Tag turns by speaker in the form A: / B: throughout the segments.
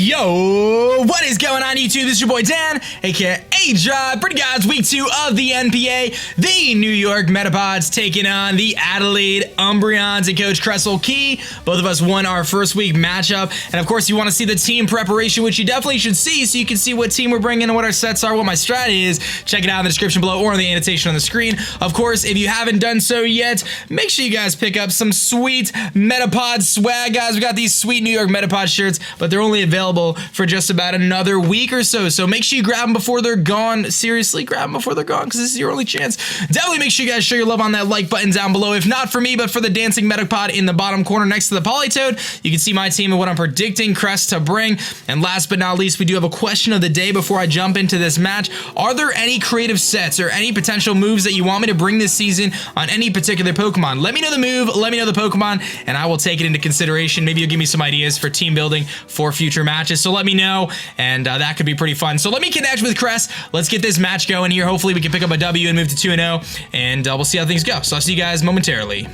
A: Yo, what is going on YouTube? This is your boy Dan, aka aDrive, bringing you guys week 2 of the NPA. The New York Metapods taking on the Adelaide Umbreons and Coach KreselleKey. Both of us won our first week matchup. And of course, you want to see the team preparation, which you definitely should see so you can see what team we're bringing and what our sets are, what my strategy is. Check it out in the description below or in the annotation on the screen. Of course, if you haven't done so yet, make sure you guys pick up some sweet Metapod swag, guys. We got these sweet New York Metapod shirts, but they're only available for just about another week or so. So make sure you grab them before they're gone. Seriously, grab them before they're gone because this is your only chance. Definitely make sure you guys show your love on that like button down below. If not for me, but for the dancing Metapod in the bottom corner next to the Polytoad, you can see my team and what I'm predicting Krest to bring. And last but not least, we do have a question of the day before I jump into this match. Are there any creative sets or any potential moves that you want me to bring this season on any particular Pokemon? Let me know the move, let me know the Pokemon, and I will take it into consideration. Maybe you'll give me some ideas for team building for future matches. So let me know, and that could be pretty fun. So let me connect with Krest. Let's get this match going here. Hopefully we can pick up a W and move to 2-0, and we'll see how things go. So I'll see you guys momentarily.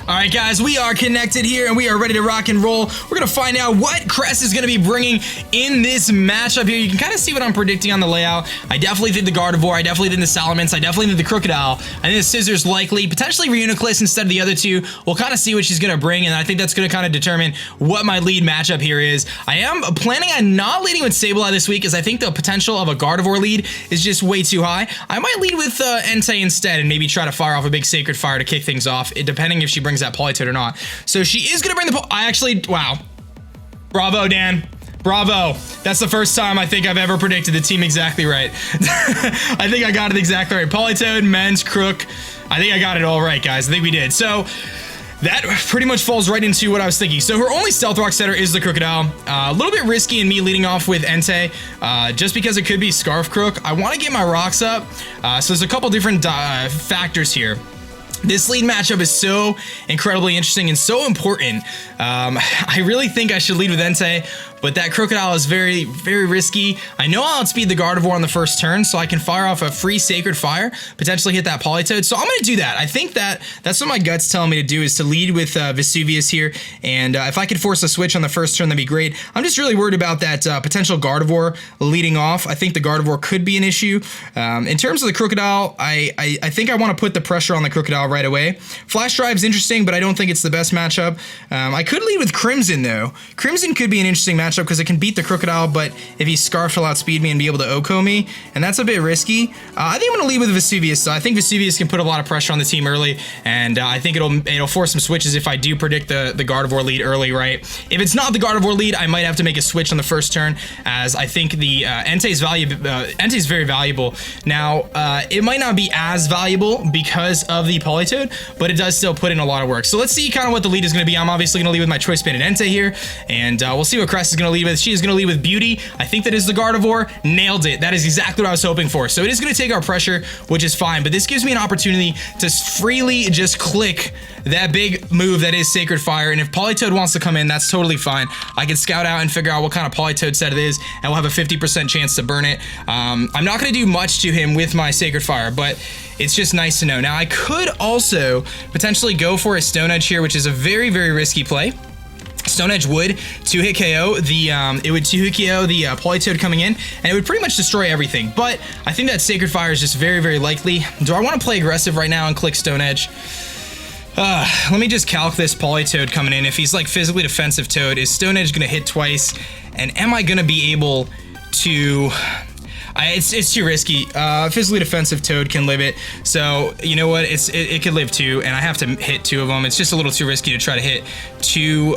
A: Alright guys, we are connected here and we are ready to rock and roll. We're going to find out what Krest is going to be bringing in this matchup here. You can kind of see what I'm predicting on the layout. I definitely think the Gardevoir, I definitely think the Salamence, I definitely think the Crocodile. I think the Scissors likely, potentially Reuniclus instead of the other two. We'll kind of see what she's going to bring, and I think that's going to kind of determine what my lead matchup here is. I am planning on not leading with Sableye this week, as I think the potential of a Gardevoir lead is just way too high. I might lead with Entei instead and maybe try to fire off a big Sacred Fire to kick things off, depending if she brings that Polytoad or not. So she is gonna bring the wow. Bravo, Dan. Bravo. That's the first time I think I've ever predicted the team exactly right. I think I got it exactly right. Polytoad, Men's, Crook. I think I got it all right, guys. I think we did. So that pretty much falls right into what I was thinking. So her only Stealth Rock setter is the Crocodile. A little bit risky in me leading off with Entei, just because it could be Scarf Crook. I want to get my rocks up. So there's a couple different factors here. This lead matchup is so incredibly interesting and so important. I really think I should lead with Entei, but that Crocodile is very, very risky. I know I'll outspeed the Gardevoir on the first turn, so I can fire off a free Sacred Fire, potentially hit that Polytoad. So I'm going to do that. I think that's what my gut's telling me to do, is to lead with Vesuvius here. And if I could force a switch on the first turn, that'd be great. I'm just really worried about that potential Gardevoir leading off. I think the Gardevoir could be an issue. In terms of the Crocodile, I think I want to put the pressure on the Crocodile right away. Flash Drive is interesting, but I don't think it's the best matchup. I could lead with Crimson, though. Crimson could be an interesting matchup because it can beat the Crocodile, but if he's Scarfed, he'll outspeed me and be able to OHKO me, and that's a bit risky. I think I'm going to lead with Vesuvius. So I think Vesuvius can put a lot of pressure on the team early, and I think it'll force some switches if I do predict the Gardevoir lead early, right? If it's not the Gardevoir lead, I might have to make a switch on the first turn, as I think the Entei's very valuable. Now, it might not be as valuable because of the Polytoad, but it does still put in a lot of work. So let's see kind of what the lead is going to be. I'm obviously going to lead with my Choice Banded Entei here, and we'll see what Krest is going to lead with. She is going to lead with Beauty. I think that is the Gardevoir. Nailed it. That is exactly what I was hoping for. So it is going to take our pressure, which is fine, but this gives me an opportunity to freely just click that big move that is Sacred Fire, and if Polytoad wants to come in, that's totally fine. I can scout out and figure out what kind of Polytoad set it is, and we'll have a 50% chance to burn it. I'm not going to do much to him with my Sacred Fire, but it's just nice to know. Now, I could also potentially go for a Stone Edge here, which is a very, very risky play. Stone Edge would 2-hit KO it would 2-hit KO the Polytoad coming in, and it would pretty much destroy everything. But I think that Sacred Fire is just very, very likely. Do I want to play aggressive right now and click Stone Edge? Let me just calc this Polytoad coming in. If he's like physically defensive Toad, is Stone Edge gonna hit twice? And am I gonna be able to... It's too risky. Physically defensive Toad can live it. So, you know what? It could live two, and I have to hit two of them. It's just a little too risky to try to hit two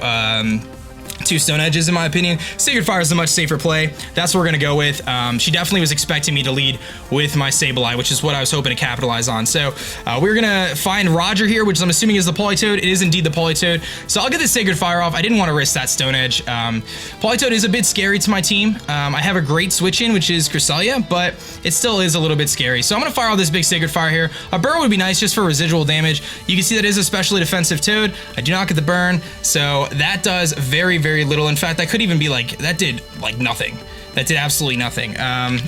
A: Stone Edges, in my opinion. Sacred Fire is a much safer play. That's what we're going to go with. She definitely was expecting me to lead with my Sableye, which is what I was hoping to capitalize on. So we're going to find Roger here, which I'm assuming is the Polytoad. It is indeed the Polytoad. So I'll get this Sacred Fire off. I didn't want to risk that Stone Edge. Polytoad is a bit scary to my team. I have a great switch in, which is Cresselia, but it still is a little bit scary. So I'm going to fire all this big Sacred Fire here. A burn would be nice just for residual damage. You can see that is a specially defensive Toad. I do not get the burn, so that does very, very little. In fact, that could even be like, that did like nothing. That did absolutely nothing.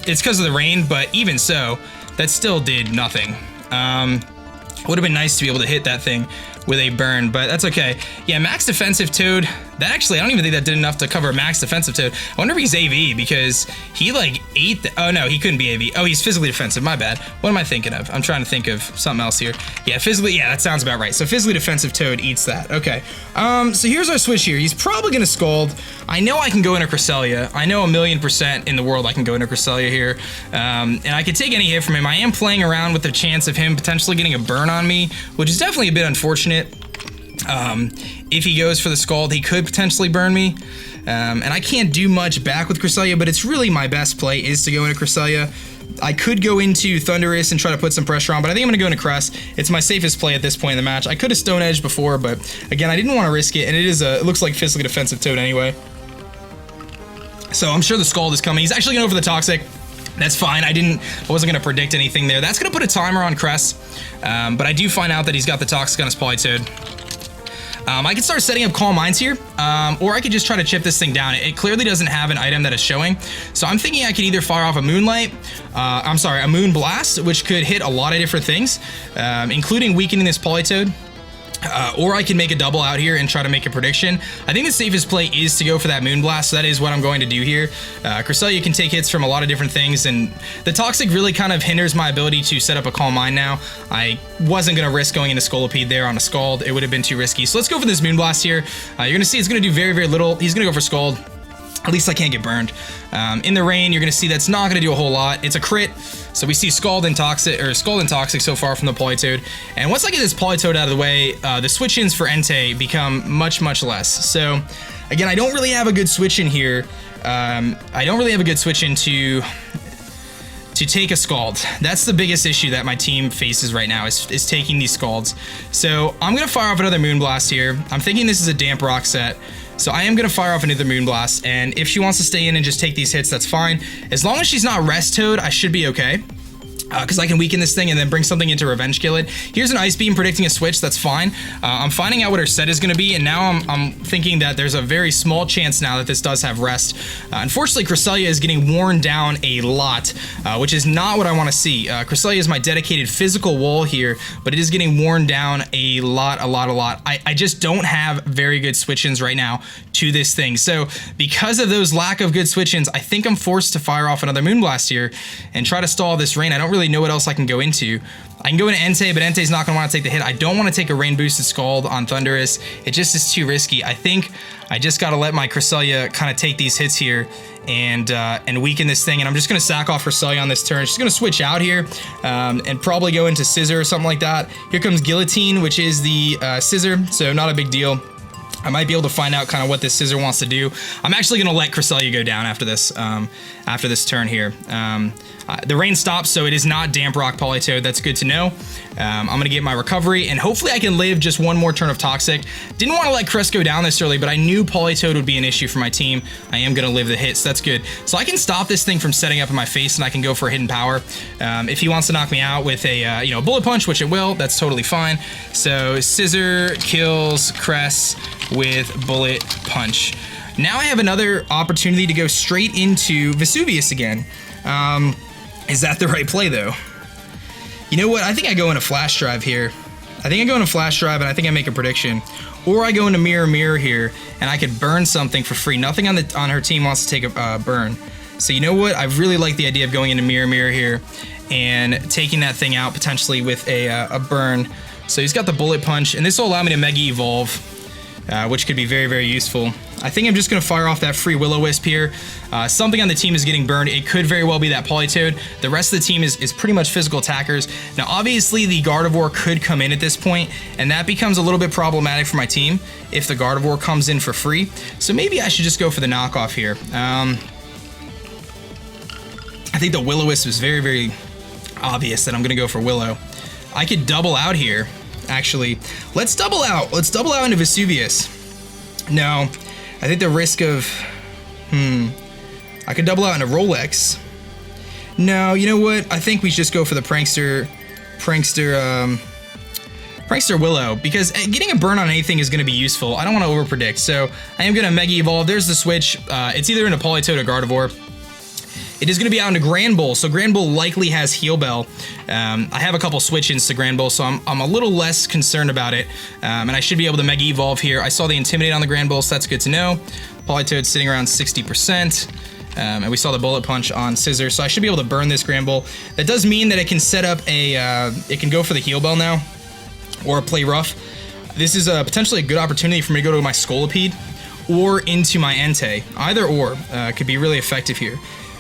A: It's because of the rain, but even so, that still did nothing. Would have been nice to be able to hit that thing with a burn, but that's okay. Yeah, max defensive Toad. That actually, I don't even think that did enough to cover max defensive Toad. I wonder if he's AV, because he like ate the, oh no, he couldn't be AV. Oh, he's physically defensive, my bad. What am I thinking of? I'm trying to think of something else here. Yeah, physically, yeah, that sounds about right. So physically defensive Toad eats that, okay. So here's our switch here. He's probably gonna Scald. I know I can go into Kresellekia. I know 1,000,000% in the world I can go into Kresellekia here. And I could take any hit from him. I am playing around with the chance of him potentially getting a burn on me, which is definitely a bit unfortunate. If he goes for the Scald, he could potentially burn me. And I can't do much back with Kresellekia, but it's really my best play is to go into Kresellekia. I could go into Thunderous and try to put some pressure on, but I think I'm going to go into Crest. It's my safest play at this point in the match. I could have Stone Edge before, but again, I didn't want to risk it, and it looks like physically defensive Toad anyway. So I'm sure the Scald is coming. He's actually going to go for the Toxic. That's fine. I wasn't going to predict anything there. That's going to put a timer on Crest, but I do find out that he's got the Toxic on his Polytoad. I could start setting up Calm Minds here, or I could just try to chip this thing down. It clearly doesn't have an item that is showing, so I'm thinking I could either fire off a Moonlight, a Moon Blast, which could hit a lot of different things, including weakening this Polytoad. Or I can make a double out here and try to make a prediction. I think the safest play is to go for that Moon Blast, so that is what I'm going to do here. Kresellekia can take hits from a lot of different things, and the Toxic really kind of hinders my ability to set up a Calm Mind now. I wasn't going to risk going into Scolipede there on a Scald. It would have been too risky. So let's go for this Moon Blast here. You're going to see it's going to do very, very little. He's going to go for Scald. At least I can't get burned. In the rain, you're going to see that's not going to do a whole lot. It's a crit, so we see Scald and Toxic so far from the Polytoad. And once I get this Polytoad out of the way, the switch-ins for Entei become much, much less. So, again, I don't really have a good switch-in here. I don't really have a good switch-in to take a Scald. That's the biggest issue that my team faces right now, is taking these Scalds. So I'm going to fire off another Moon Blast here. I'm thinking this is a Damp Rock set. So I am going to fire off another Moon Blast, and if she wants to stay in and just take these hits, that's fine. As long as she's not Rest Toad, I should be okay. Because I can weaken this thing and then bring something into Revenge Kill it. Here's an Ice Beam predicting a switch, that's fine. I'm finding out what her set is going to be, and now I'm thinking that there's a very small chance now that this does have Rest. Unfortunately, Kresellekia is getting worn down a lot, which is not what I want to see. Kresellekia is my dedicated physical wall here, but it is getting worn down a lot. I just don't have very good switch-ins right now to this thing. So because of those lack of good switch-ins, I think I'm forced to fire off another Moon Blast here and try to stall this rain. I don't really know what else I can go into. I can go into Entei, but Entei's not going to want to take the hit. I don't want to take a rain boosted Scald on Thunderous. It just is too risky. I think I just got to let my Kresellekia kind of take these hits here and weaken this thing. And I'm just going to sack off Kresellekia on this turn. She's going to switch out here and probably go into Scissor or something like that. Here comes Guillotine, which is the Scissor, so not a big deal. I might be able to find out kind of what this Scissor wants to do. I'm actually going to let Kresellekia go down after this turn here. The rain stops, so it is not Damp Rock Polytoad. That's good to know. I'm going to get my recovery, and hopefully I can live just one more turn of Toxic. Didn't want to let Crest go down this early, but I knew Polytoad would be an issue for my team. I am going to live the hit, so that's good. So I can stop this thing from setting up in my face, and I can go for a Hidden Power. If he wants to knock me out with a Bullet Punch, which it will, that's totally fine. So Scissor kills Crest with Bullet Punch. Now I have another opportunity to go straight into Vesuvius again. Is that the right play, though? You know what? I think I go into Flash Drive here. I think I go into Flash Drive, and I think I make a prediction. Or I go into Mirror Mirror here, and I could burn something for free. Nothing on her team wants to take a burn. So you know what? I really like the idea of going into Mirror Mirror here and taking that thing out potentially with a burn. So he's got the Bullet Punch, and this will allow me to Mega Evolve, which could be very, very useful. I think I'm just going to fire off that free Will-O-Wisp here. Something on the team is getting burned. It could very well be that Polytoad. The rest of the team is pretty much physical attackers. Now, obviously, the Gardevoir could come in at this point, and that becomes a little bit problematic for my team if the Gardevoir comes in for free. So maybe I should just go for the knockoff here. I think the Will-O-Wisp is very, very obvious that I'm going to go for Willow. I could double out here, actually. Let's double out. Let's double out into Vesuvius. No. I think the risk of, I could double out into Rolex. No, you know what? I think we should just go for the Prankster Willow, because getting a burn on anything is going to be useful. I don't want to overpredict, so I am going to Mega Evolve. There's the switch. It's either into Polytoad or Gardevoir. it is going to be out into Grand Bull. So Grand Bull likely has Heal Bell. I have a couple switch-ins to Grand Bull, so I'm a little less concerned about it. And I should be able to Mega Evolve here. I saw the Intimidate on the Grand Bull, so that's good to know. Politoed sitting around 60%. And we saw the Bullet Punch on Scissor, so I should be able to burn this Grand Bull. That does mean that it can set up it can go for the Heal Bell now, or play rough. This is potentially a good opportunity for me to go to my Scolipede or into my Entei. Either or could be really effective here.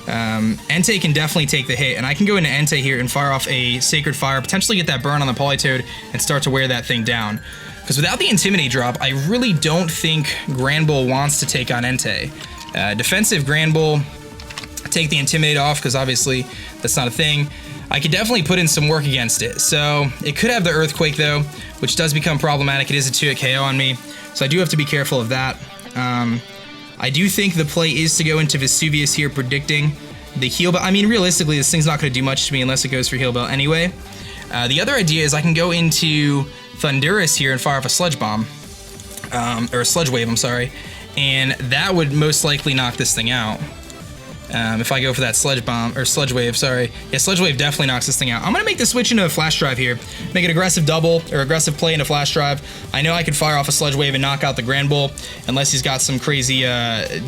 A: Entei can definitely take the hit, and I can go into Entei here and fire off a Sacred Fire, potentially get that burn on the Politoed, and start to wear that thing down. Because without the Intimidate drop, I really don't think Grand Bull wants to take on Entei. Defensive Grand Bull, take the Intimidate off, because obviously that's not a thing. I could definitely put in some work against it. So it could have the Earthquake though, which does become problematic. It is a 2-hit KO on me, so I do have to be careful of that. I do think the play is to go into Vesuvius here, predicting the Heal Bell. I mean, realistically, this thing's not going to do much to me unless it goes for Heal Bell anyway. The other idea is I can go into Thunderous here and fire off a Sludge Bomb, or a Sludge Wave, I'm sorry, and that would most likely knock this thing out. If I go for that Sludge Bomb, or Sludge Wave, sorry. Yeah, Sludge Wave definitely knocks this thing out. I'm going to make the switch into a Flash Drive here. Make an aggressive double, or aggressive play into Flash Drive. I know I can fire off a Sludge Wave and knock out the Grand Bull, unless he's got some crazy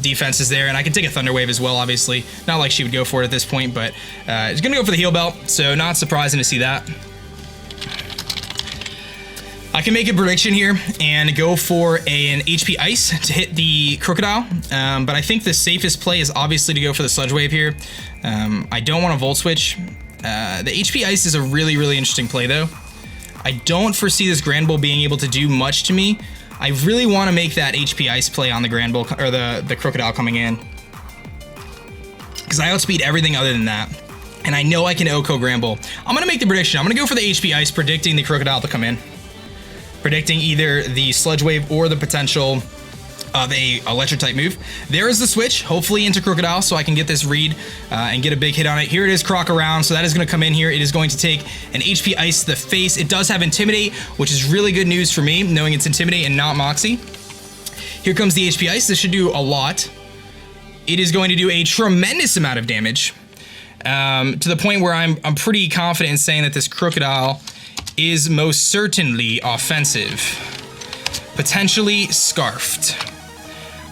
A: defenses there. And I can take a Thunder Wave as well, obviously. Not like she would go for it at this point, but it's going to go for the Heal Bell, so not surprising to see that. I can make a prediction here and go for an HP Ice to hit the Crocodile, but I think the safest play is obviously to go for the Sludge Wave here. I don't want to Volt Switch. The HP Ice is a really, really interesting play though. I don't foresee this Grand Bull being able to do much to me. I really want to make that HP Ice play on the Grand Bull, or the Crocodile coming in, because I outspeed everything other than that. And I know I can OHKO Grand Bull. I'm going to make the prediction. I'm going to go for the HP Ice, predicting the Crocodile to come in. Predicting either the Sludge Wave or the potential of a Electric type move. There is the switch, hopefully into Crocodile, so I can get this read and get a big hit on it. Here it is, Croc around, so that is going to come in here. It is going to take an HP Ice to the face. It does have Intimidate, which is really good news for me, knowing it's Intimidate and not Moxie. Here comes the HP Ice. This should do a lot. It is going to do a tremendous amount of damage, to the point where I'm pretty confident in saying that this Crocodile is most certainly offensive. Potentially Scarfed.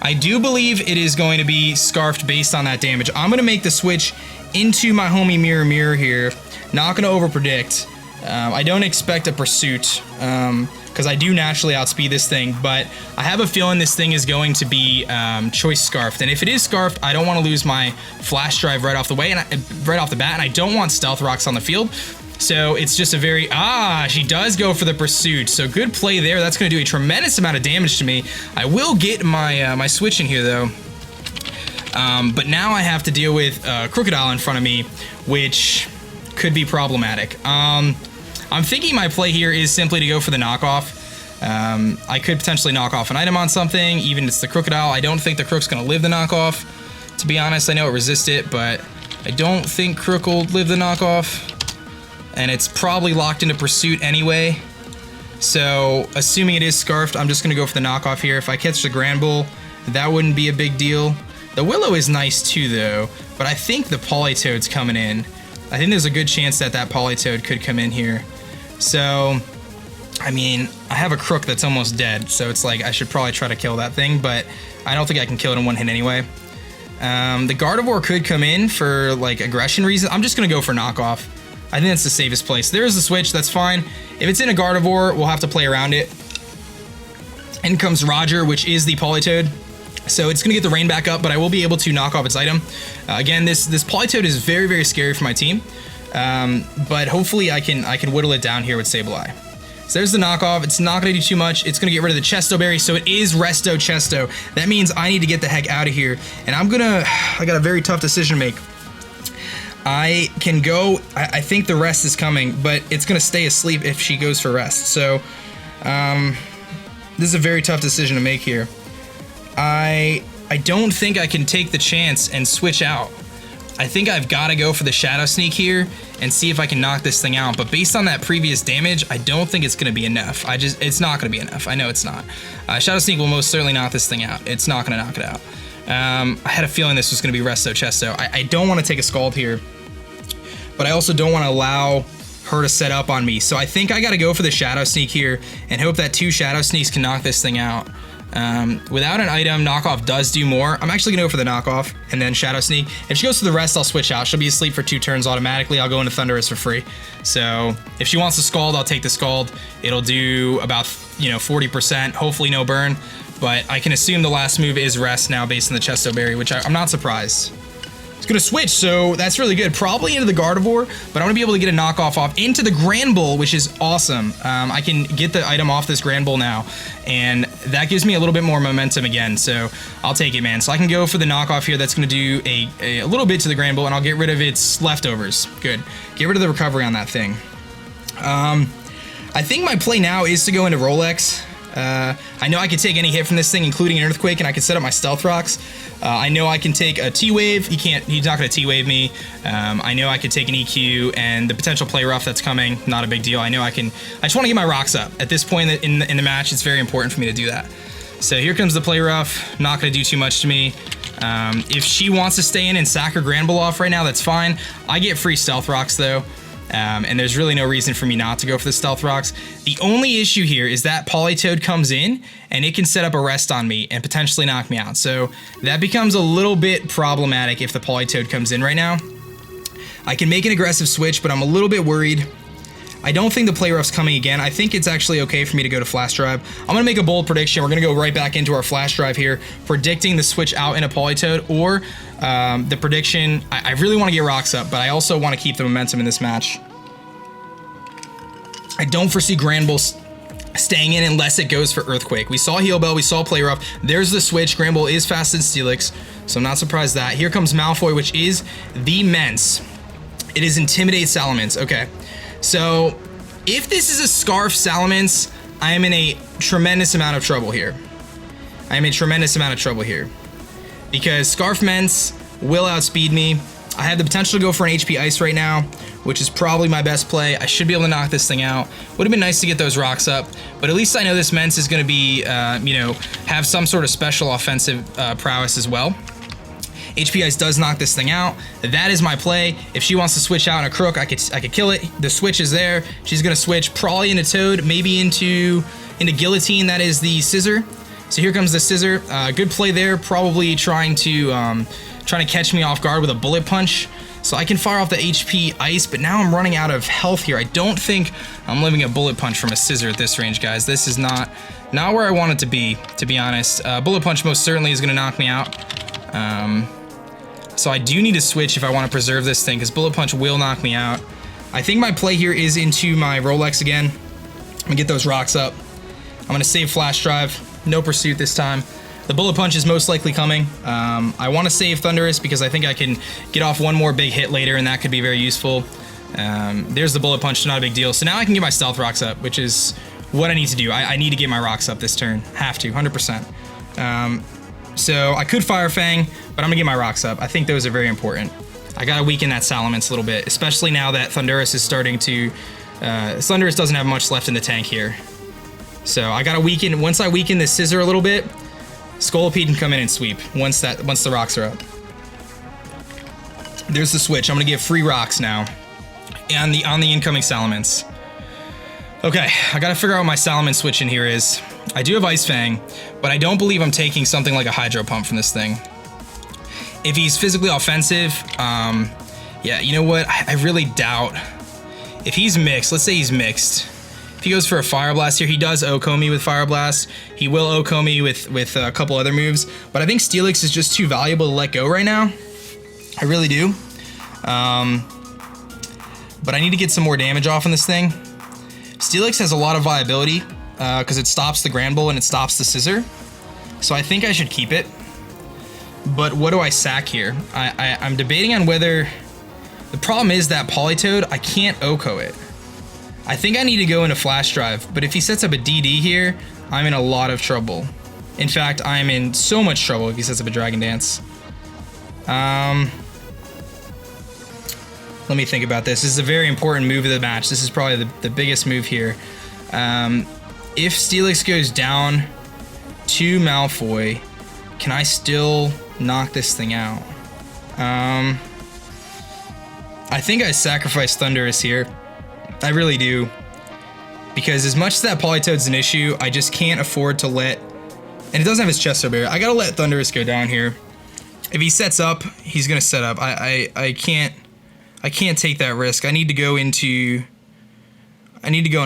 A: I do believe it is going to be Scarfed based on that damage. I'm going to make the switch into my homie Mirror here. Not going to overpredict. I don't expect a Pursuit, because I do naturally outspeed this thing, but I have a feeling this thing is going to be Choice Scarfed. And if it is Scarfed, I don't want to lose my Flash Drive right off the way, and right off the bat, and I don't want Stealth Rocks on the field. So it's just a very, she does go for the Pursuit. So good play there. That's going to do a tremendous amount of damage to me. I will get my my switch in here though. But now I have to deal with Crocodile in front of me, which could be problematic. I'm thinking my play here is simply to go for the knockoff. I could potentially knock off an item on something, even if it's the Crocodile. I don't think the Crook's going to live the knockoff. To be honest, I know it resists it, but I don't think Crook will live the knockoff. And it's probably locked into Pursuit anyway. So, assuming it is Scarfed, I'm just going to go for the knockoff here. If I catch the Grand Bull, that wouldn't be a big deal. The Willow is nice too, though, but I think the Politoad's coming in. I think there's a good chance that that Politoad could come in here. So, I mean, I have a Crook that's almost dead, so it's like I should probably try to kill that thing, but I don't think I can kill it in one hit anyway. The Gardevoir could come in for, like, aggression reasons. I'm just going to go for knockoff. I think that's the safest place. There's the switch, that's fine. If it's in a Gardevoir, we'll have to play around it. In comes Roger, which is the Politoad. So it's gonna get the rain back up, but I will be able to knock off its item. Again, this Politoad is very, very scary for my team. But hopefully I can whittle it down here with Sableye. So there's the knockoff. It's not gonna do too much. It's gonna get rid of the Chesto Berry, so it is Resto Chesto. That means I need to get the heck out of here. And I got a very tough decision to make. I can go, I think the rest is coming, but it's going to stay asleep if she goes for rest. So, this is a very tough decision to make here. I don't think I can take the chance and switch out. I think I've got to go for the Shadow Sneak here and see if I can knock this thing out. But based on that previous damage, I don't think it's going to be enough. It's not going to be enough. I know it's not. Shadow Sneak will most certainly knock this thing out. It's not going to knock it out. I had a feeling this was going to be Resto Chesto. I don't want to take a Scald here, but I also don't want to allow her to set up on me. So I think I got to go for the Shadow Sneak here and hope that 2 Shadow Sneaks can knock this thing out. Without an item, knockoff does do more. I'm actually gonna go for the knockoff and then Shadow Sneak. If she goes to the rest, I'll switch out. She'll be asleep for 2 turns automatically. I'll go into Thunderous for free. So if she wants to Scald, I'll take the Scald. It'll do about 40%, hopefully no burn, but I can assume the last move is rest now based on the Chesto Berry, which I'm not surprised. It's gonna switch, so that's really good. Probably into the Gardevoir, but I'm gonna be able to get a knockoff off into the Granbull, which is awesome. I can get the item off this Granbull now, and that gives me a little bit more momentum again, so I'll take it, man. So I can go for the knockoff here. That's gonna do a little bit to the Granbull, and I'll get rid of its leftovers. Good. Get rid of the recovery on that thing. I think my play now is to go into Rolex. I know I can take any hit from this thing, including an Earthquake, and I can set up my Stealth Rocks. I know I can take a T-Wave. He's not going to T-Wave me. I know I could take an EQ, and the potential Play Rough that's coming, not a big deal. I just want to get my rocks up. At this point in the match, it's very important for me to do that. So here comes the Play Rough. Not going to do too much to me. If she wants to stay in and sack her Granbull off right now, that's fine. I get free Stealth Rocks, though. And there's really no reason for me not to go for the Stealth Rocks. The only issue here is that Politoed comes in, and it can set up a rest on me and potentially knock me out. So that becomes a little bit problematic if the Politoed comes in right now. I can make an aggressive switch, but I'm a little bit worried. I don't think the Play Rough's coming again. I think it's actually okay for me to go to Flash Drive. I'm going to make a bold prediction. We're going to go right back into our Flash Drive here, predicting the switch out in a Politoed, or the prediction. I really want to get rocks up, but I also want to keep the momentum in this match. I don't foresee Granbull staying in unless it goes for Earthquake. We saw Heal Bell, we saw Play Rough. There's the switch. Granbull is faster than Steelix, so I'm not surprised that. Here comes Malfoy, which is the Mence. It is Intimidate Salamence. Okay. So, if this is a Scarf Salamence, I am in a tremendous amount of trouble here. Because Scarf Mence will outspeed me. I have the potential to go for an HP Ice right now, which is probably my best play. I should be able to knock this thing out. Would have been nice to get those rocks up, but at least I know this Mence is going to be, have some sort of special offensive prowess as well. HP Ice does knock this thing out. That is my play. If she wants to switch out in a Crook, I could kill it. The switch is there. She's gonna switch probably into Toad, maybe into Guillotine. That is the Scissor. So here comes the Scissor. Good play there. Probably trying to catch me off guard with a Bullet Punch. So I can fire off the HP Ice, but now I'm running out of health here. I don't think I'm living a Bullet Punch from a Scissor at this range, guys. This is not where I want it to be honest. Bullet Punch most certainly is gonna knock me out. So I do need to switch if I want to preserve this thing, because Bullet Punch will knock me out. I think my play here is into my Rolex again. I'm gonna get those rocks up. I'm gonna save Flash Drive. No Pursuit this time. The Bullet Punch is most likely coming. I want to save Thunderous because I think I can get off one more big hit later, and that could be very useful. There's the Bullet Punch, not a big deal. So now I can get my Stealth Rocks up, which is what I need to do. I need to get my rocks up this turn. Have to, 100%. So I could Fire Fang, but I'm gonna get my rocks up. I think those are very important. I gotta weaken that Salamence a little bit, especially now that Thundurus is starting to... Thundurus doesn't have much left in the tank here. So I gotta weaken... Once I weaken the Scissor a little bit, Scolipede can come in and sweep once the rocks are up. There's the switch. I'm gonna get free rocks now on the incoming Salamence. Okay, I gotta figure out what my Salamence switch in here is. I do have Ice Fang, but I don't believe I'm taking something like a Hydro Pump from this thing. If he's physically offensive, yeah, you know what? I really doubt. If he's mixed, let's say he's mixed. If he goes for a Fire Blast here, he does OHKO me with Fire Blast. He will OHKO me with a couple other moves, but I think Steelix is just too valuable to let go right now. I really do. But I need to get some more damage off on this thing. Steelix has a lot of viability because it stops the Granbull and it stops the Scissor. So I think I should keep it. But what do I sack here? I'm debating on whether... The problem is that Politoed, I can't OHKO it. I think I need to go into Flash Drive, but if he sets up a DD here, I'm in a lot of trouble. In fact, I'm in so much trouble if he sets up a Dragon Dance. Let me think about this. This is a very important move of the match. This is probably the biggest move here. If Steelix goes down to Malfoy, can I still knock this thing out? I think I sacrifice Thunderous here. I really do. Because as much as that Politoed's an issue, I just can't afford to let... And it doesn't have his Chesto Barrier. I gotta let Thunderous go down here. If he sets up, he's gonna set up. I can't take that risk. I need to go into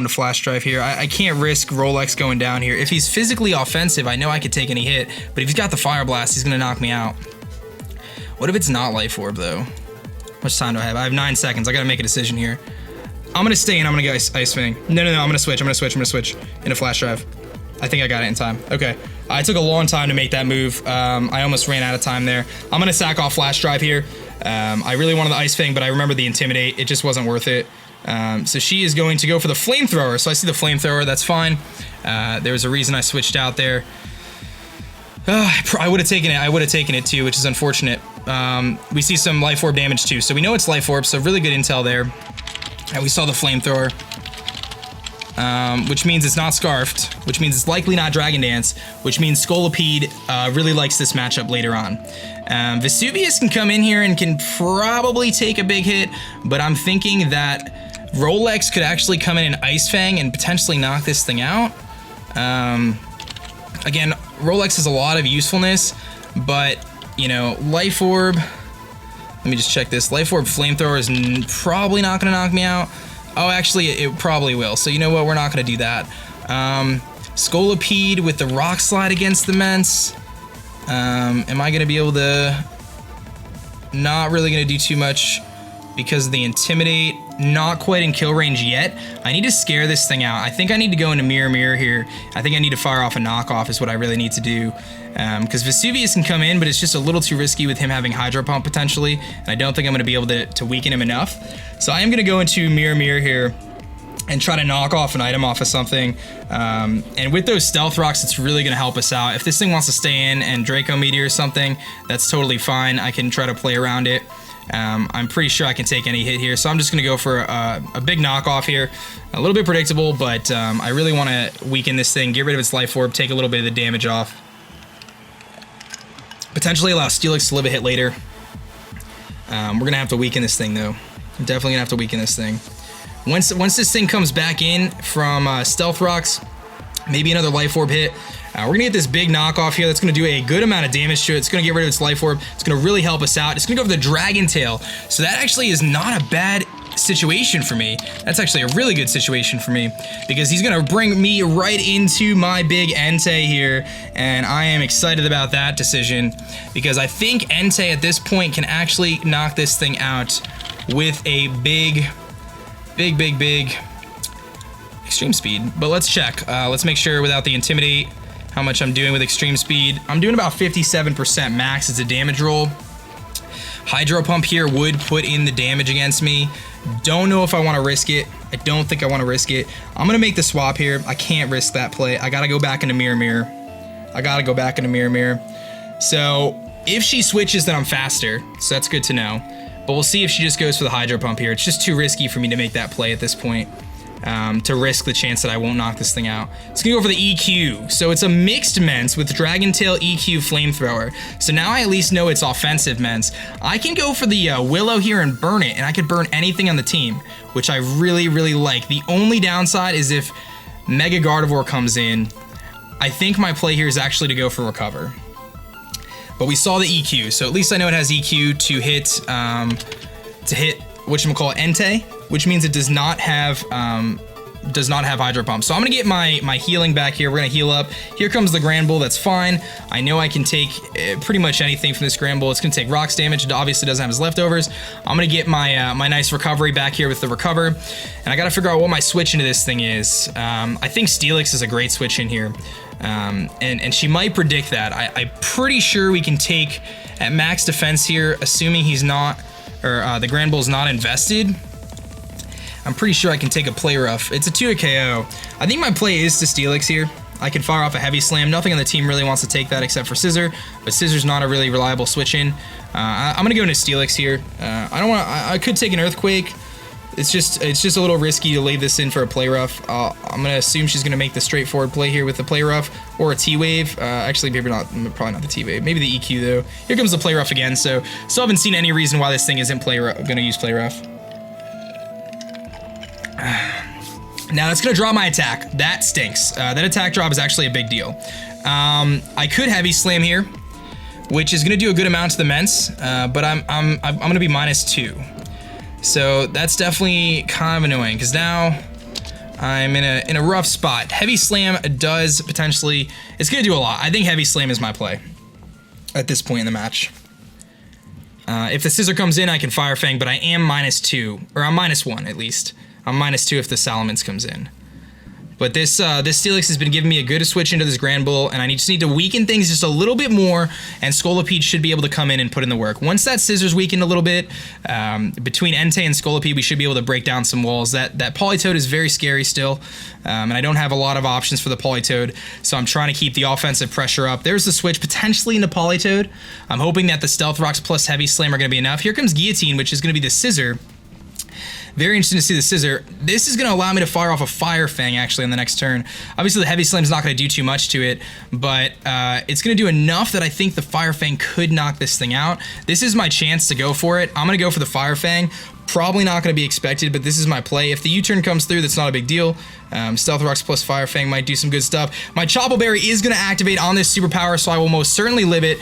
A: Flash Drive here. I can't risk Rolex going down here. If he's physically offensive, I know I could take any hit. But if he's got the Fire Blast, he's gonna knock me out. What if it's not Life Orb though? How much time do I have? I have 9 seconds. I gotta make a decision here. I'm gonna stay in. I'm gonna get Ice Fang. No. I'm gonna switch into Flash Drive. I think I got it in time. Okay. I took a long time to make that move. I almost ran out of time there. I'm gonna sack off Flash Drive here. I really wanted the Ice Fang, but I remember the Intimidate. It just wasn't worth it. So she is going to go for the Flamethrower. So I see the Flamethrower. That's fine. There was a reason I switched out there. I would have taken it. I would have taken it too, which is unfortunate. We see some Life Orb damage too. So we know it's Life Orb, so really good intel there. And we saw the Flamethrower. Which means it's not Scarfed, which means it's likely not Dragon Dance, which means Scolipede really likes this matchup later on. Vesuvius can come in here and can probably take a big hit, but I'm thinking that Rolex could actually come in and Ice Fang and potentially knock this thing out. Again, Rolex has a lot of usefulness, but, you know, Life Orb... Let me just check this. Life Orb Flamethrower is probably not going to knock me out. Oh, actually, it probably will. So you know what? We're not going to do that. Scolipede with the Rock Slide against the Ments. Am I going to be able to... Not really going to do too much because of the Intimidate. Not quite in kill range yet. I need to scare this thing out. I think I need to go into Mirror Mirror here. I think I need to fire off a knockoff is what I really need to do. Because Vesuvius can come in, but it's just a little too risky with him having Hydro Pump potentially. And I don't think I'm going to be able to weaken him enough. So I am going to go into Mirror Mirror here and try to knock off an item off of something. And with those Stealth Rocks, it's really going to help us out. If this thing wants to stay in and Draco Meteor or something, that's totally fine. I can try to play around it. I'm pretty sure I can take any hit here, so I'm just going to go for a big knockoff here. A little bit predictable, but I really want to weaken this thing, get rid of its Life Orb, take a little bit of the damage off. Potentially allow Steelix to live a hit later. We're going to have to weaken this thing, though. I'm definitely going to have to weaken this thing. Once this thing comes back in from Stealth Rocks, maybe another Life Orb hit. We're going to get this big knockoff here that's going to do a good amount of damage to it. It's going to get rid of its Life Orb. It's going to really help us out. It's going to go for the Dragon Tail. So that actually is not a bad situation for me. That's actually a really good situation for me because he's going to bring me right into my big Entei here. And I am excited about that decision because I think Entei at this point can actually knock this thing out with a big Extreme Speed. But let's check. Let's make sure without the Intimidate how much I'm doing with Extreme Speed. I'm doing about 57% max. It's a damage roll. Hydro Pump here would put in the damage against me. Don't know if I want to risk it. I don't think I want to risk it. I'm going to make the swap here. I can't risk that play. I got to go back into Mirror Mirror. So if she switches, then I'm faster. So that's good to know. But we'll see if she just goes for the Hydro Pump here. It's just too risky for me to make that play at this point. To risk the chance that I won't knock this thing out. It's gonna go for the EQ. So it's a mixed Ments with Dragon Tail EQ Flamethrower. So now I at least know it's offensive Ments. I can go for the Willow here and burn it, and I could burn anything on the team, which I really like. The only downside is if Mega Gardevoir comes in. I think my play here is actually to go for Recover. But we saw the EQ, so at least I know it has EQ to hit whatchamacallit, Entei, which means it does not have Hydro Pump. So I'm gonna get my healing back here. We're gonna heal up. Here comes the Grand Bull. That's fine. I know I can take pretty much anything from this Grand Bull. It's gonna take rocks damage. It obviously doesn't have his leftovers. I'm gonna get my my nice recovery back here with the Recover, and I gotta figure out what my switch into this thing is. I think Steelix is a great switch in here, and she might predict that. I'm pretty sure we can take at max defense here, assuming he's not, or the Grand Bull's not invested. I'm pretty sure I can take a Play Rough. It's a 2 KO. I think my play is to Steelix here. I can fire off a Heavy Slam. Nothing on the team really wants to take that except for Scissor, but Scissor's not a really reliable switch in. I'm gonna go into Steelix here. I could take an Earthquake. It's just a little risky to leave this in for a play rough. I'm gonna assume she's gonna make the straightforward play here with the play rough or a T-wave. Actually, maybe not. Probably not the T-wave. Maybe the EQ though. Here comes the play rough again. So still haven't seen any reason why this thing isn't gonna use play rough. Now that's gonna draw my attack. That stinks. That attack drop is actually a big deal. I could heavy slam here, which is gonna do a good amount to the Ments, but I'm gonna be -2. So that's definitely kind of annoying because now I'm in a rough spot. Heavy slam does potentially, it's gonna do a lot. I think heavy slam is my play at this point in the match. If the scissor comes in, I can fire fang, but I am -2, or I'm -1 at least. I'm -2 if the Salamence comes in. But this Steelix has been giving me a good switch into this Grand Bull, and I just need to weaken things just a little bit more, and Scolipede should be able to come in and put in the work. Once that Scissor's weakened a little bit, between Entei and Scolipede, we should be able to break down some walls. That Politoed is very scary still, and I don't have a lot of options for the Politoed, so I'm trying to keep the offensive pressure up. There's the switch potentially into Politoed. I'm hoping that the Stealth Rocks plus Heavy Slam are going to be enough. Here comes Guillotine, which is going to be the Scissor. Very interesting to see the Scissor. This is going to allow me to fire off a Fire Fang, actually, on the next turn. Obviously, the Heavy Slam's not going to do too much to it, but it's going to do enough that I think the Fire Fang could knock this thing out. This is my chance to go for it. I'm going to go for the Fire Fang. Probably not going to be expected, but this is my play. If the U-turn comes through, that's not a big deal. Stealth Rocks plus Fire Fang might do some good stuff. My Chople Berry is going to activate on this superpower, so I will most certainly live it.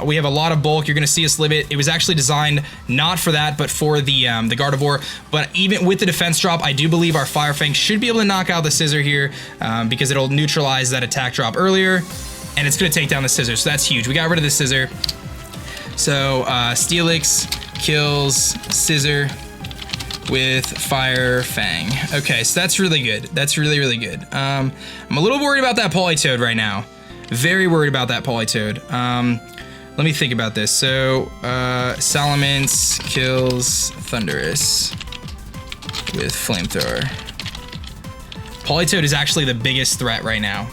A: We have a lot of bulk. You're going to see us live it. It was actually designed not for that, but for the Gardevoir. But even with the defense drop, I do believe our Fire Fang should be able to knock out the Scissor here because it'll neutralize that attack drop earlier, and it's going to take down the Scissor, so that's huge. We got rid of the Scissor. So Steelix kills Scissor with Fire Fang. Okay, so that's really good. That's really, really good. I'm a little worried about that Politoed right now. Very worried about that Politoed. Let me think about this. So, Salamence kills Thundurus with Flamethrower. Politoed is actually the biggest threat right now,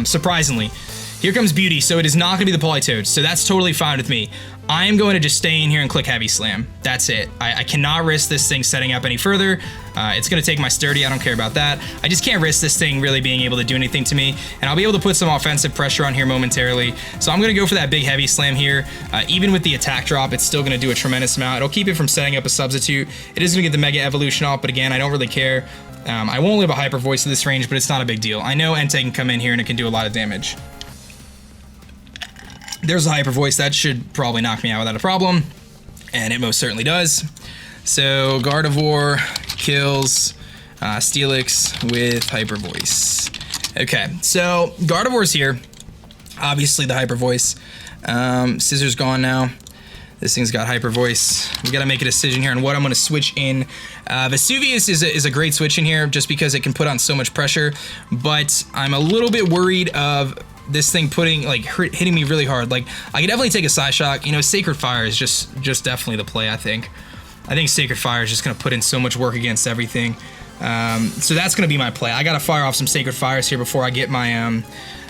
A: surprisingly. Here comes Beauty, so it is not going to be the Politoed, so that's totally fine with me. I am going to just stay in here and click Heavy Slam. That's it. I cannot risk this thing setting up any further. It's going to take my Sturdy. I don't care about that. I just can't risk this thing really being able to do anything to me, and I'll be able to put some offensive pressure on here momentarily. So I'm going to go for that big Heavy Slam here. Even with the attack drop, it's still going to do a tremendous amount. It'll keep it from setting up a substitute. It is going to get the Mega Evolution off, but again, I don't really care. I won't leave a Hyper Voice at this range, but it's not a big deal. I know Entei can come in here and it can do a lot of damage. There's a Hyper Voice. That should probably knock me out without a problem, and it most certainly does. So Gardevoir kills Steelix with Hyper Voice. Okay, so Gardevoir's here. Obviously the Hyper Voice. Scissor's gone now. This thing's got Hyper Voice. We gotta make a decision here on what I'm gonna switch in. Vesuvius is a great switch in here just because it can put on so much pressure, but I'm a little bit worried of this thing putting, like, hitting me really hard. Like, I could definitely take a Psyshock. You know, Sacred Fire is just definitely the play, I think. I think Sacred Fire is just gonna put in so much work against everything. So that's gonna be my play. I gotta fire off some Sacred Fires here before I get my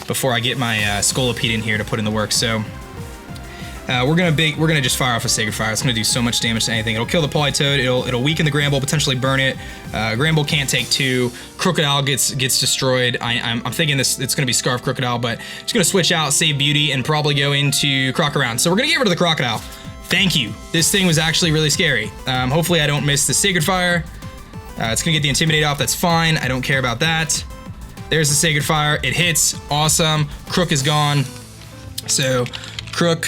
A: Scolipede in here to put in the work. So we're gonna just fire off a Sacred Fire. It's gonna do so much damage to anything. It'll kill the Politoed. It'll weaken the Granbull, potentially burn it. Granbull can't take 2. Crocodile gets destroyed. I'm thinking it's gonna be Scarf Crocodile, but it's gonna switch out, save Beauty, and probably go into Crocoround. So we're gonna get rid of the Crocodile. Thank you. This thing was actually really scary. Hopefully I don't miss the Sacred Fire. It's gonna get the Intimidate off. That's fine. I don't care about that. There's the Sacred Fire. It hits. Awesome. Crook is gone. So Crook.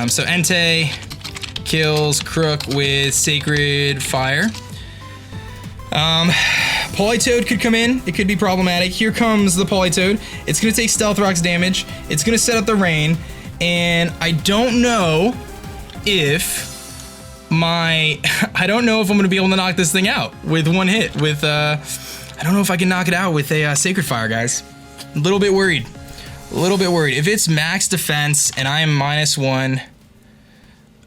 A: So Entei kills Crook with Sacred Fire. Politoed could come in. It could be problematic. Here comes the Politoed. It's going to take Stealth Rocks damage. It's going to set up the rain. And I don't know if I don't know if I'm going to be able to knock this thing out with one hit. I don't know if I can knock it out with a Sacred Fire, guys. A little bit worried. A little bit worried. If it's max defense and I am -1,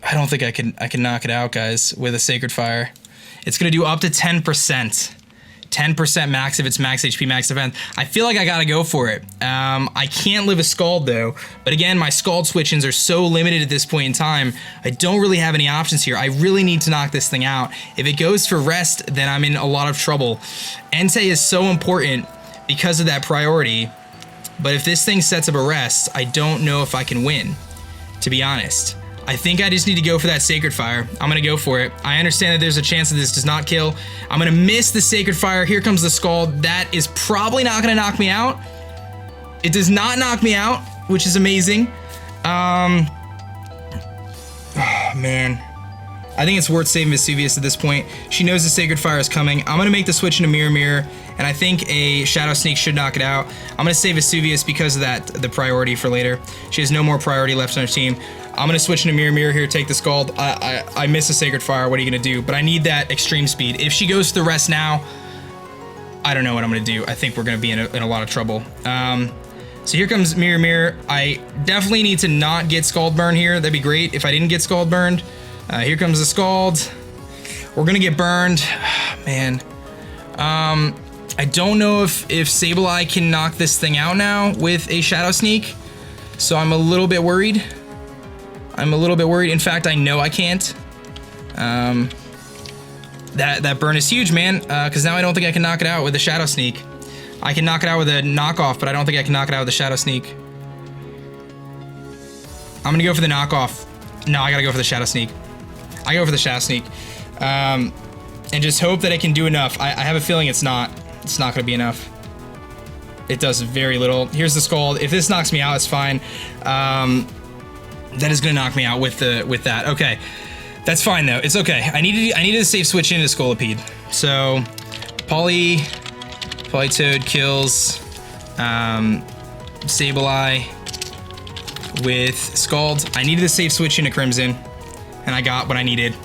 A: I don't think I can knock it out, guys, with a Sacred Fire. It's gonna do up to 10%. 10% max if it's max HP, max defense. I feel like I gotta go for it. I can't live a Scald though, but again, my Scald switch-ins are so limited at this point in time, I don't really have any options here. I really need to knock this thing out. If it goes for rest, then I'm in a lot of trouble. Entei is so important because of that priority, but if this thing sets up a rest, I don't know if I can win, to be honest. I think I just need to go for that Sacred Fire. I'm gonna go for it. I understand that there's a chance that this does not kill. I'm gonna miss the Sacred Fire. Here comes the Scald. That is probably not gonna knock me out. It does not knock me out, which is amazing. Oh, man. I think it's worth saving Vesuvius at this point. She knows the Sacred Fire is coming. I'm gonna make the switch into Mirror Mirror, and I think a Shadow Sneak should knock it out. I'm gonna save Vesuvius because of that, the priority for later. She has no more priority left on her team. I'm gonna switch into Mirror Mirror here, take the Scald. I miss a Sacred Fire, what are you gonna do? But I need that extreme speed. If she goes to the rest now, I don't know what I'm gonna do. I think we're gonna be in a lot of trouble. So here comes Mirror Mirror. I definitely need to not get Scald Burn here. That'd be great if I didn't get Scald Burned. Here comes the Scald. We're gonna get burned, man. I don't know if Sableye can knock this thing out now with a Shadow Sneak, so I'm a little bit worried. In fact, I know I can't. That burn is huge, man, because now I don't think I can knock it out with a Shadow Sneak. I can knock it out with a knockoff, but I don't think I can knock it out with a Shadow Sneak. I'm gonna go for the knockoff. No, I gotta go for the Shadow Sneak. I go for the Shadow Sneak. And just hope that it can do enough. I have a feeling it's not gonna be enough. It does very little. Here's the Scald. If this knocks me out, it's fine. That is gonna knock me out with that. Okay, that's fine though. It's okay. I needed to safe switch into Scolipede. So, Politoed kills Sableye with Scald. I needed to safe switch into Crimson, and I got what I needed.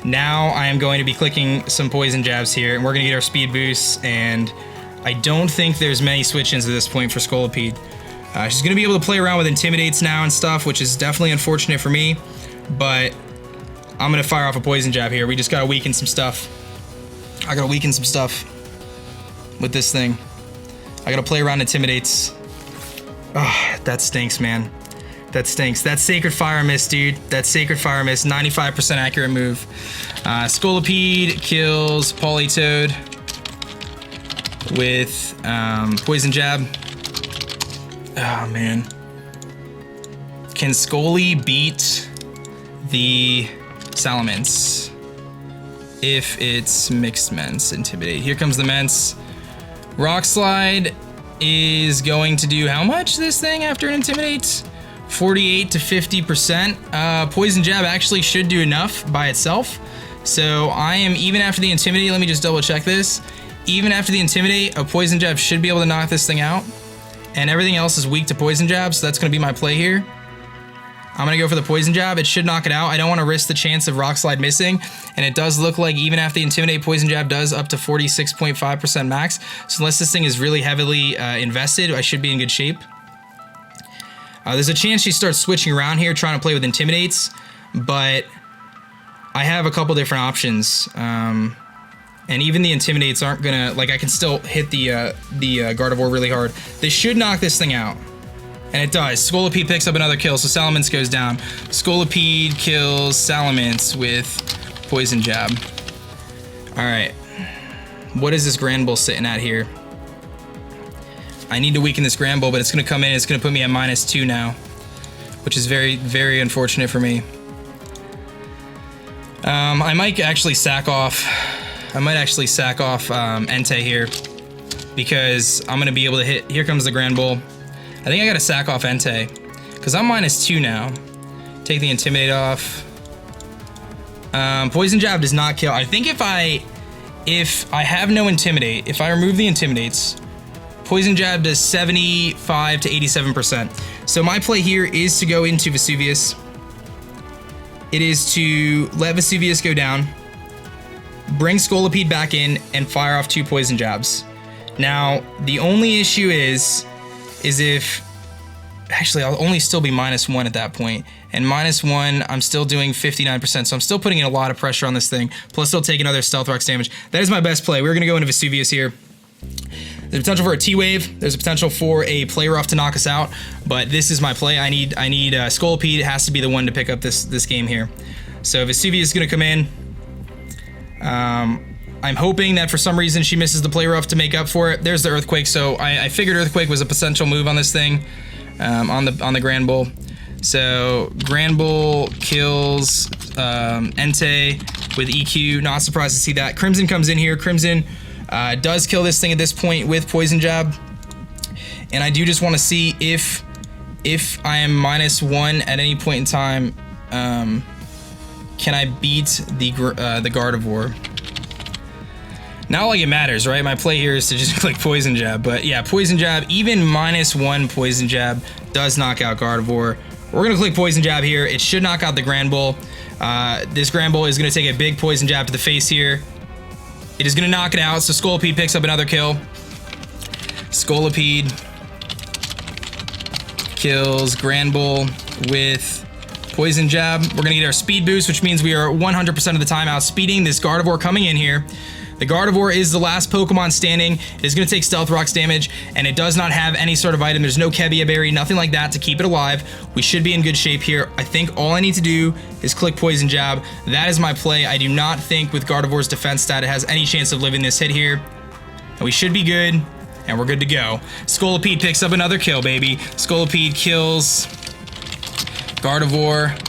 A: Now I am going to be clicking some Poison Jabs here, and we're gonna get our speed boosts, and I don't think there's many switch-ins at this point for Scolipede. She's gonna be able to play around with Intimidates now and stuff, which is definitely unfortunate for me, but I'm gonna fire off a Poison Jab here. We just gotta weaken some stuff. I gotta weaken some stuff with this thing. I gotta play around Intimidates. Ah, that stinks, man. That stinks. That Sacred Fire miss, dude. That Sacred Fire miss. 95% accurate move. Scolipede kills Politoed with Poison Jab. Oh, man. Can Scully beat the Salamence if it's Mixed Mence Intimidate? Here comes the Mence. Rock Slide is going to do how much this thing after an Intimidate? 48 to 50%. Poison Jab actually should do enough by itself. So I am, even after the Intimidate, let me just double check this. Even after the Intimidate, a Poison Jab should be able to knock this thing out. And everything else is weak to Poison Jab, so that's gonna be my play here. I'm gonna go for the Poison Jab. It should knock it out. I don't wanna risk the chance of Rock Slide missing. And it does look like even after the Intimidate, Poison Jab does up to 46.5% max. So unless this thing is really heavily invested, I should be in good shape. There's a chance she starts switching around here, trying to play with Intimidates, but I have a couple different options. And even the Intimidates aren't gonna, like, I can still hit the Gardevoir really hard. They should knock this thing out. And it does. Scolipede picks up another kill, so Salamence goes down. Scolipede kills Salamence with Poison Jab. Alright. What is this Granbull sitting at here? I need to weaken this Granbull, but it's gonna come in, it's gonna put me at -2 now. Which is very, very unfortunate for me. I might actually sack off Entei here, because I'm gonna be able to hit. Here comes the Granbull. I think I gotta sack off Entei, because I'm -2 now. Take the Intimidate off. Poison Jab does not kill. I think if I have no Intimidate, if I remove the Intimidates, Poison Jab does 75 to 87%. So my play here is to go into Vesuvius. It is to let Vesuvius go down, bring Scolipede back in, and fire off 2 Poison Jabs. Now, the only issue is if actually, I'll only still be -1 at that point. And -1, I'm still doing 59%, so I'm still putting in a lot of pressure on this thing, plus still taking another Stealth Rocks damage. That is my best play. We're going to go into Vesuvius here. There's potential for a T-Wave. There's a potential for a Play Rough to knock us out, but this is my play. I need Scolipede has to be the one to pick up this game here. So Vesuvius is going to come in. I'm hoping that for some reason she misses the Play Rough to make up for it. There's the Earthquake, so I figured Earthquake was a potential move on this thing, on the Grand Bull. So Grand Bull kills Entei with EQ. Not surprised to see that. Crimson comes in here. Crimson does kill this thing at this point with Poison Jab. And I do just want to see if I am -1 at any point in time, can I beat the Gardevoir? Not like it matters, right? My play here is to just click Poison Jab. But yeah, Poison Jab, even -1 Poison Jab does knock out Gardevoir. We're going to click Poison Jab here. It should knock out the Grand Bull. This Grand Bull is going to take a big Poison Jab to the face here. It is going to knock it out, so Scolipede picks up another kill. Scolipede kills Grand Bull with Poison Jab. We're going to get our speed boost, which means we are 100% of the time outspeeding this Gardevoir coming in here. The Gardevoir is the last Pokemon standing. It is going to take Stealth Rocks damage, and it does not have any sort of item. There's no Kebia Berry, nothing like that to keep it alive. We should be in good shape here. I think all I need to do is click Poison Jab. That is my play. I do not think with Gardevoir's defense stat it has any chance of living this hit here. And we should be good, and we're good to go. Scolipede picks up another kill, baby. Scolipede kills Gardevoir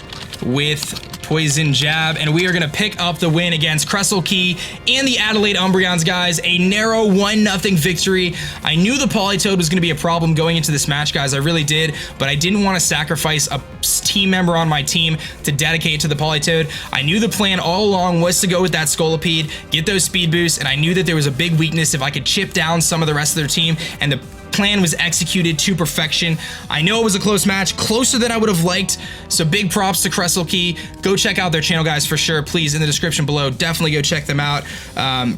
A: with Poison Jab, and we are going to pick up the win against KreselleKey and the Adelaide Umbreons, guys. A narrow 1-0 victory. I knew the Politoed was going to be a problem going into this match, guys. I really did, but I didn't want to sacrifice a team member on my team to dedicate to the Politoed. I knew the plan all along was to go with that Scolipede, get those speed boosts, and I knew that there was a big weakness if I could chip down some of the rest of their team, and the plan was executed to perfection. I know it was a close match, closer than I would have liked, so big props to KreselleKey. Go check out their channel, guys, for sure. Please, in the description below, definitely go check them out.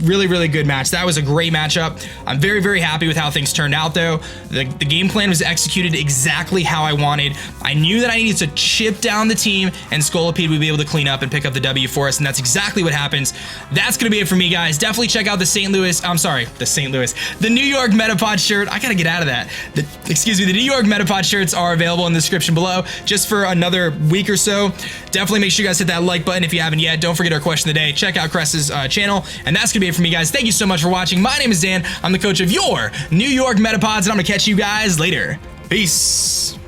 A: Really, really good match. That was a great matchup. I'm very, very happy with how things turned out, though. The game plan was executed exactly how I wanted. I knew that I needed to chip down the team, and Scolipede would be able to clean up and pick up the W for us, and that's exactly what happens. That's going to be it for me, guys. Definitely check out the New York Metapods shirt. I got to get out of that. The New York Metapods shirts are available in the description below just for another week or so. Definitely make sure you guys hit that like button if you haven't yet. Don't forget our question of the day. Check out Kress's channel, and that's gonna be it for me, guys. Thank you so much for watching. My name is Dan. I'm the coach of your New York Metapods, and I'm gonna catch you guys later. Peace.